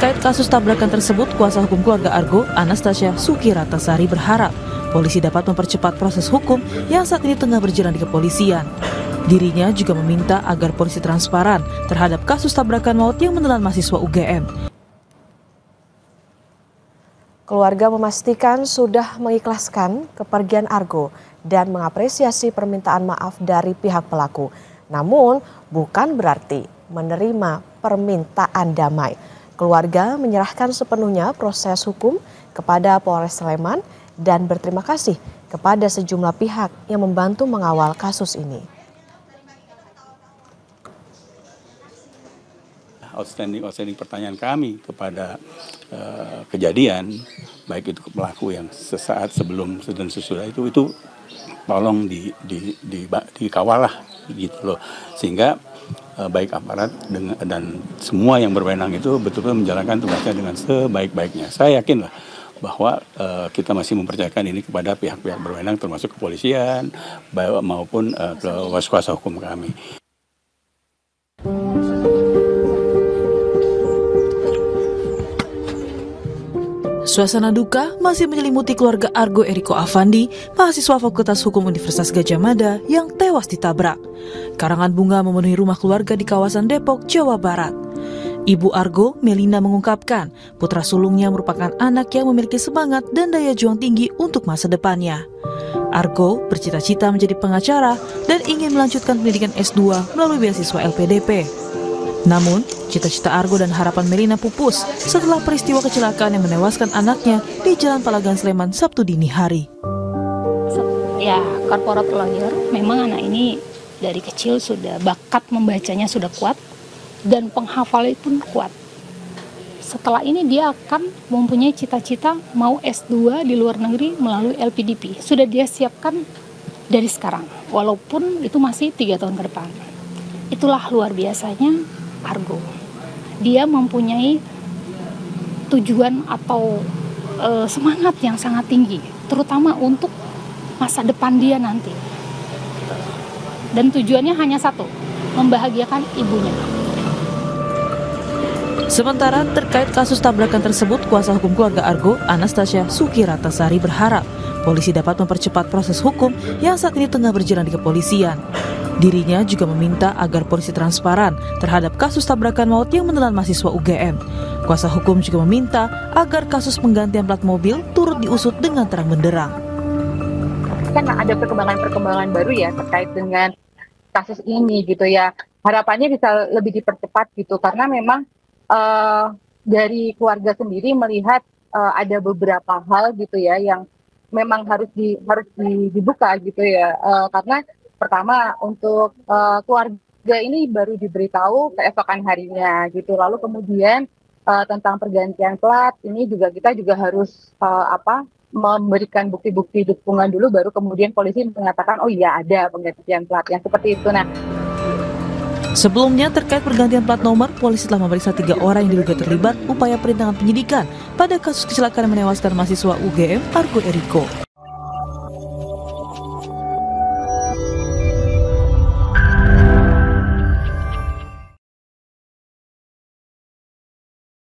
Terkait kasus tabrakan tersebut, kuasa hukum keluarga Argo, Anastasia Sukiratasari berharap polisi dapat mempercepat proses hukum yang saat ini tengah berjalan di kepolisian. Dirinya juga meminta agar polisi transparan terhadap kasus tabrakan maut yang menelan mahasiswa UGM. Keluarga memastikan sudah mengikhlaskan kepergian Argo dan mengapresiasi permintaan maaf dari pihak pelaku. Namun, bukan berarti menerima permintaan damai. Keluarga menyerahkan sepenuhnya proses hukum kepada Polres Sleman dan berterima kasih kepada sejumlah pihak yang membantu mengawal kasus ini. Outstanding pertanyaan kami kepada kejadian, baik itu pelaku yang sesaat sebelum dan sesudah itu tolong dikawal lah gitu loh, sehingga baik aparat dan semua yang berwenang itu betul-betul menjalankan tugasnya dengan sebaik-baiknya. Saya yakin lah bahwa kita masih mempercayakan ini kepada pihak-pihak berwenang termasuk kepolisian maupun kuasa hukum kami. Suasana duka masih menyelimuti keluarga Argo Eriko Afandi, mahasiswa Fakultas Hukum Universitas Gadjah Mada yang tewas ditabrak. Karangan bunga memenuhi rumah keluarga di kawasan Depok, Jawa Barat. Ibu Argo, Melina, mengungkapkan putra sulungnya merupakan anak yang memiliki semangat dan daya juang tinggi untuk masa depannya. Argo bercita-cita menjadi pengacara dan ingin melanjutkan pendidikan S2 melalui beasiswa LPDP. Namun, cita-cita Argo dan harapan Melina pupus setelah peristiwa kecelakaan yang menewaskan anaknya di Jalan Palagan Sleman Sabtu dini hari. Ya, corporate lawyer, memang anak ini dari kecil sudah bakat membacanya sudah kuat dan penghafalan pun kuat. Setelah ini dia akan mempunyai cita-cita mau S2 di luar negeri melalui LPDP. Sudah dia siapkan dari sekarang, walaupun itu masih 3 tahun ke depan. Itulah luar biasanya Argo. Dia mempunyai tujuan atau semangat yang sangat tinggi, terutama untuk masa depan dia nanti. Dan tujuannya hanya satu, membahagiakan ibunya. Sementara terkait kasus tabrakan tersebut, kuasa hukum keluarga Argo, Anastasia Sukiratasari berharap polisi dapat mempercepat proses hukum yang saat ini tengah berjalan di kepolisian. Dirinya juga meminta agar polisi transparan terhadap kasus tabrakan maut yang menelan mahasiswa UGM. Kuasa hukum juga meminta agar kasus penggantian plat mobil turut diusut dengan terang benderang. Kan ada perkembangan-perkembangan baru ya terkait dengan kasus ini gitu ya. Harapannya bisa lebih dipercepat gitu karena memang dari keluarga sendiri melihat ada beberapa hal gitu ya yang memang harus dibuka gitu ya. Karena pertama untuk keluarga ini baru diberitahu keesokan harinya gitu. Lalu kemudian tentang pergantian plat ini kita juga harus memberikan bukti-bukti dukungan dulu, baru kemudian polisi mengatakan oh iya ada penggantian plat yang seperti itu. Nah, sebelumnya terkait pergantian plat nomor, polisi telah memeriksa 3 orang yang diduga terlibat upaya perintangan penyidikan pada kasus kecelakaan yang menewaskan mahasiswa UGM Argo Eriko.